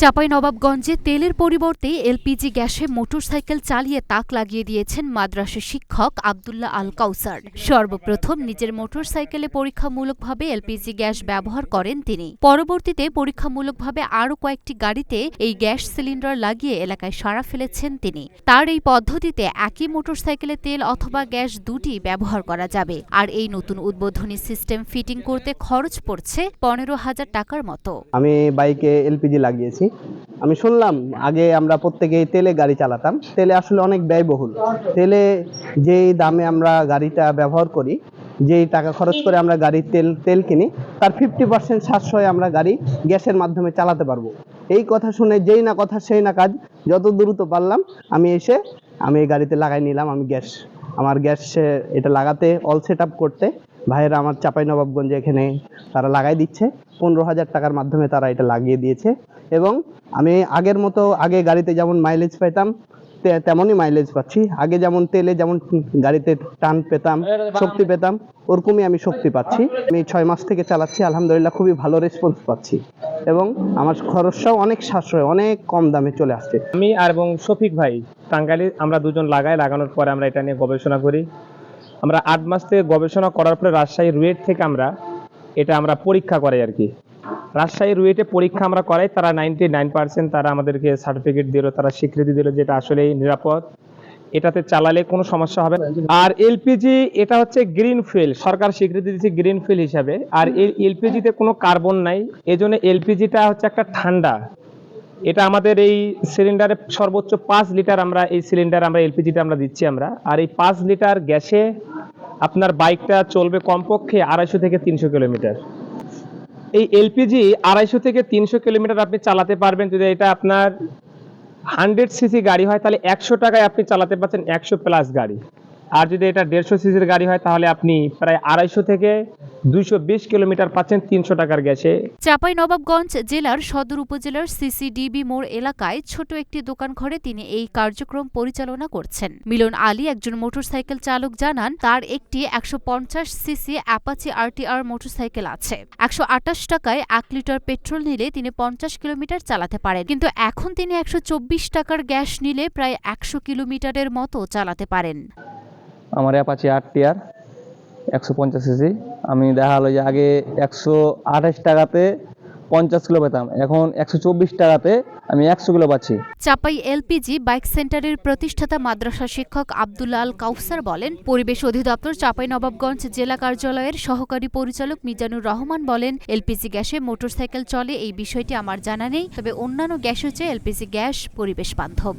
চাঁপাইনবাবগঞ্জে তেলের পরিবর্তে এলপিজি গ্যাসে মোটরসাইকেল চালিয়ে তাক লাগিয়ে দিয়েছেন মাদ্রাসা শিক্ষক আব্দুল্লাহ আল কাউসার। সর্বপ্রথম নিজের মোটরসাইকেলে পরীক্ষামূলকভাবে এলপিজি গ্যাস ব্যবহার করেন তিনি। পরবর্তীতে পরীক্ষামূলকভাবে আরও কয়েকটি গাড়িতে এই গ্যাস সিলিন্ডার লাগিয়ে এলাকায় সাড়া ফেলেছেন তিনি। তার এই পদ্ধতিতে একই মোটরসাইকেলে তেল অথবা গ্যাস দুটি ব্যবহার করা যাবে। আর এই নতুন উদ্বোধনী সিস্টেম ফিটিং করতে খরচ পড়ছে 15,000 টাকার মতো। আমি বাইকে এলপিজি লাগিয়েছি। আমি শুনলাম আগে আমরা প্রত্যেকেই তেলে গাড়ি চালাতাম, তেলে আসলে অনেক ব্যয়বহুল। তেলে যেই দামে আমরা গাড়িটা ব্যবহার করি, যেই টাকা খরচ করে আমরা গাড়ির তেল কিনি, তার 50% সাশ্রয়ে আমরা গাড়ি গ্যাসের মাধ্যমে চালাতে পারবো। এই কথা শুনে যেই না কথা সেই না কাজ, যত দ্রুত পারলাম আমি এই গাড়িতে লাগাই নিলাম। আমার গ্যাস এটা লাগাতে অল সেট আপ করতে ভাইয়েরা আমার চাঁপাইনবাবগঞ্জে এখানে তারা লাগাই দিচ্ছে। 15,000 টাকার মাধ্যমে তারা এটা লাগিয়ে দিয়েছে এবং আমি আগের মতো আগে গাড়িতে যেমন মাইলেজ পেতাম তেমনই মাইলেজ পাচ্ছি। আগে যেমন তেলে যেমন গাড়িতে টান পেতাম, শক্তি পেতাম, ওরকমই আমি শক্তি পাচ্ছি। আমি 6 মাস থেকে চালাচ্ছি, আলহামদুলিল্লাহ খুবই ভালো রেসপন্স পাচ্ছি এবং আমার খরচটাও অনেক সাশ্রয়, অনেক কম দামে চলে আসছে। আমি আর এবং শফিক ভাই টাঙ্গাইলে আমরা দুজন লাগানোর পরে আমরা এটা নিয়ে গবেষণা করি। আমরা 8 মাস থেকে গবেষণা করার পরে রাজশাহী রুয়েট থেকে আমরা পরীক্ষা করাই আর কি। রাজশাহী রুয়েটে পরীক্ষা আমরা করাই, তারা 99% তারা আমাদেরকে সার্টিফিকেট দিল, তারা স্বীকৃতি দিল যেটা আসলেই নিরাপদ, এটাতে চালালে কোনো সমস্যা হবে না। আর এলপিজি এটা হচ্ছে গ্রিন ফুয়েল, সরকার স্বীকৃতি দিচ্ছে গ্রিন ফুয়েল হিসাবে। আর এই এলপিজিতে কোনো কার্বন নাই, এজন্য এলপিজিটা হচ্ছে একটা ঠান্ডা। এটা আমাদের এই সিলিন্ডারে সর্বোচ্চ 5 লিটার আমরা এই সিলিন্ডার এলপিজিটা আমরা দিচ্ছি আমরা। আর এই 5 লিটার গ্যাসে আপনার বাইকটা চলবে কমপক্ষে 250 থেকে 300 কিলোমিটার। এই এলপিজি 250 থেকে 300 কিলোমিটার আপনি চালাতে পারবেন। যদি এটা আপনার 100 সিসি গাড়ি হয় তাহলে 100 টাকায় আপনি চালাতে পারছেন 100 প্লাস গাড়ি। আর যদি এটা 150 সিসির গাড়ি হয় তাহলে আপনি প্রায় 250 থেকে 220 কিলোমিটার পাচ্ছেন 300 টাকার গ্যাসে। চাঁপাইনবাবগঞ্জ জেলার সদর উপজেলার সিসিডিবি মোড় এলাকায় ছোট একটি দোকান ঘরে তিনি এই কার্যক্রম পরিচালনা করছেন। মিলন আলী একজন মোটরসাইকেল চালক জানান, তার একটি 150 সিসি অ্যাপাচি আরটিআর মোটরসাইকেল আছে। 128 টাকায় 1 লিটার পেট্রোল নিলে তিনি 50 কিলোমিটার চালাতে পারেন, কিন্তু এখন তিনি 124 টাকার গ্যাস নিলে প্রায় 100 কিলোমিটারের মতো চালাতে পারেন। আমার অ্যাপাচি আরটিআর 150 সিসি। আমি দেখা হলো যে আগে 128 টাকাতে 50 কিলো পেতাম, এখন 124 টাকাতে আমি 100 কিলো পাচ্ছি। চাঁপাই এলপিজি বাইক সেন্টারের প্রতিষ্ঠাতা মাদ্রাসা শিক্ষক আব্দুল্লাহ আল কাউসার বলেন, পরিবেশ অধিদপ্তর চাঁপাইনবাবগঞ্জ জেলা কার্যালয়ের সহকারী পরিচালক মিজানুর রহমান বলেন, এলপিজি গ্যাসে মোটরসাইকেল চলে এই বিষয়টি আমার জানা নেই, তবে অন্যান্য গ্যাসের চেয়ে এলপিজি গ্যাস পরিবেশ বান্ধব।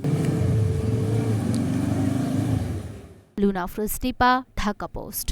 লুনা আফরোজ টিপা, ঢাকা পোস্ট।